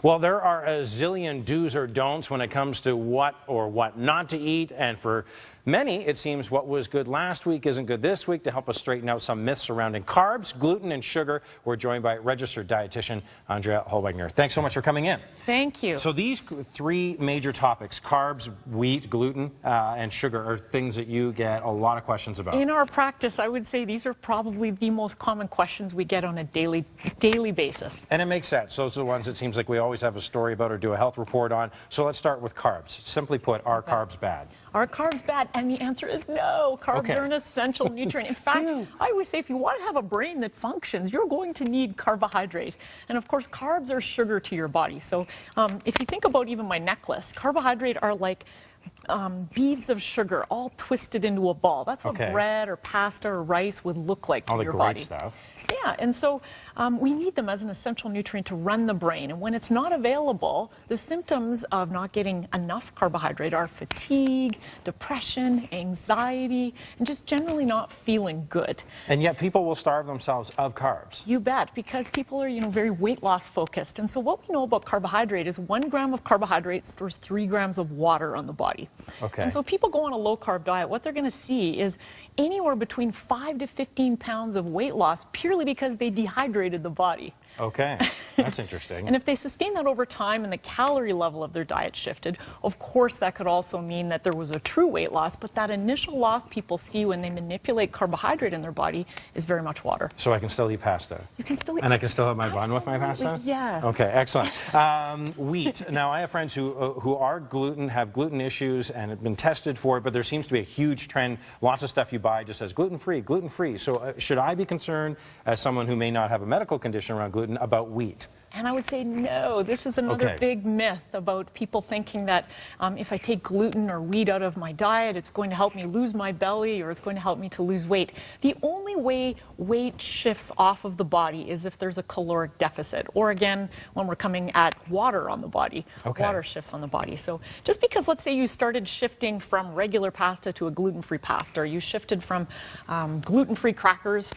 Well, there are a zillion do's or don'ts when it comes to what or what not to eat, and for many, it seems what was good last week isn't good this week. To help us straighten out some myths surrounding carbs, gluten, and sugar, we're joined by registered dietitian Andrea Holwegner. Thanks so much for coming in. Thank you. So these three major topics, carbs, wheat, gluten, and sugar, are things that you get a lot of questions about. In our practice, I would say these are probably the most common questions we get on a daily basis. And it makes sense. Those are the ones it seems like we always have a story about or do a health report on. So let's start with carbs. Simply put, are carbs bad? Are carbs bad? And the answer is no. Carbs are an essential nutrient. In fact, I always say if you want to have a brain that functions, you're going to need carbohydrate. And of course, carbs are sugar to your body. So if you think about even my necklace, carbohydrate are like beads of sugar all twisted into a ball. That's what bread or pasta or rice would look like to your body. All the great stuff. Yeah, and so we need them as an essential nutrient to run the brain. And when it's not available, the symptoms of not getting enough carbohydrate are fatigue, depression, anxiety, and just generally not feeling good. And yet people will starve themselves of carbs. You bet, because people are, very weight loss focused. And so what we know about carbohydrate is 1 gram of carbohydrate stores 3 grams of water on the body. Okay. And so people go on a low carb diet, what they're going to see is anywhere between 5 to 15 pounds of weight loss purely because they dehydrated the body. Okay, that's interesting. And if they sustain that over time and the calorie level of their diet shifted, of course that could also mean that there was a true weight loss, but that initial loss people see when they manipulate carbohydrate in their body is very much water. So I can still eat pasta? You can still eat. And I can still have my bun with my pasta? Yes. Okay, excellent. Wheat. Now, I have friends who are have gluten issues and have been tested for it, but there seems to be a huge trend. Lots of stuff you buy just says gluten-free, gluten-free. So should I be concerned, as someone who may not have a medical condition around gluten, about wheat? And I would say no. This is another big myth about people thinking that if I take gluten or wheat out of my diet, it's going to help me lose my belly or it's going to help me to lose weight. The only way weight shifts off of the body is if there's a caloric deficit, or again, when we're coming at water on the body. Water shifts on the body. So just because, let's say, you started shifting from regular pasta to a gluten-free pasta, or you shifted from gluten-free crackers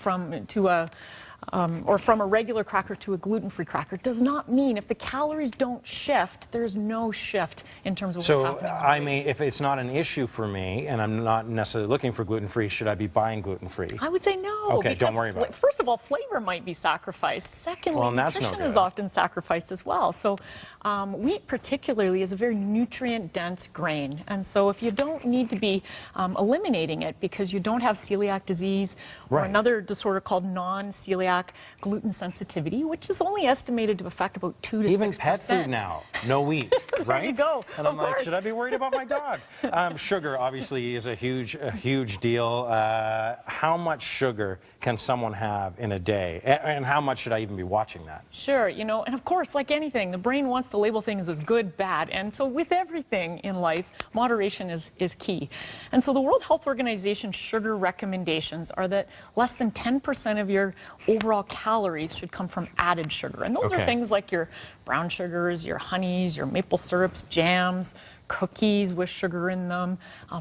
or from a regular cracker to a gluten-free cracker, does not mean if the calories don't shift, there's no shift in terms of what's happening. So, I mean, if it's not an issue for me and I'm not necessarily looking for gluten-free, should I be buying gluten-free? I would say no. Okay, don't worry about it. First of all, flavor might be sacrificed. Secondly, nutrition is often sacrificed as well. So wheat particularly is a very nutrient-dense grain. And so if you don't need to be eliminating it because you don't have celiac disease or another disorder called non-celiac gluten sensitivity, which is only estimated to affect about 2 to 6%. Even pet food now, no wheat, right? There you go. And I'm like, should I be worried about my dog? Sugar obviously is a huge deal. How much sugar can someone have in a day? And how much should I even be watching that? Sure, and of course, like anything, the brain wants to label things as good, bad. And so with everything in life, moderation is key. And so the World Health Organization sugar recommendations are that less than 10% of your overall calories should come from added sugar. And those are things like your brown sugars, your honeys, your maple syrups, jams, cookies with sugar in them.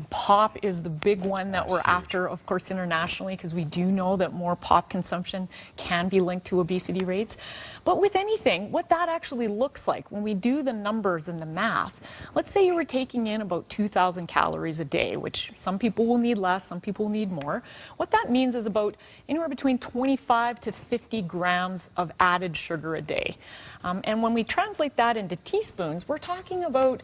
Pop is the big one that we're after, of course, internationally, because we do know that more pop consumption can be linked to obesity rates. But with anything, what that actually looks like when we do the numbers and the math, let's say you were taking in about 2,000 calories a day, which some people will need less, some people will need more. What that means is about anywhere between 25 to 50 grams of added sugar a day. And when we translate that into teaspoons, we're talking about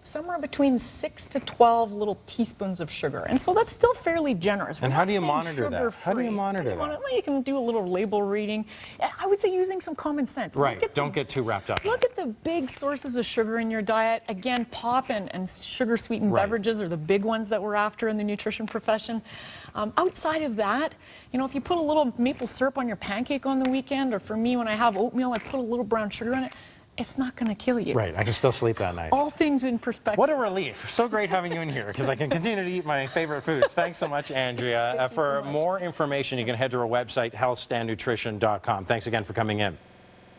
somewhere between 6 to 12 little teaspoons of sugar. And so that's still fairly generous. And how do you monitor that? How do you monitor that? Well, you can do a little label reading. I would say using some common sense. Right, don't get too wrapped up. Look at the big sources of sugar in your diet. Again, pop and sugar-sweetened beverages are the big ones that we're after in the nutrition profession. Outside of that, if you put a little maple syrup on your pancake on the weekend, or for me, when I have oatmeal, I put a little brown sugar in it, it's not going to kill you. Right, I can still sleep that night. All things in perspective. What a relief. So great having you in here, because I can continue to eat my favorite foods. Thanks so much, Andrea. For more information, you can head to our website, healthstandnutrition.com. Thanks again for coming in.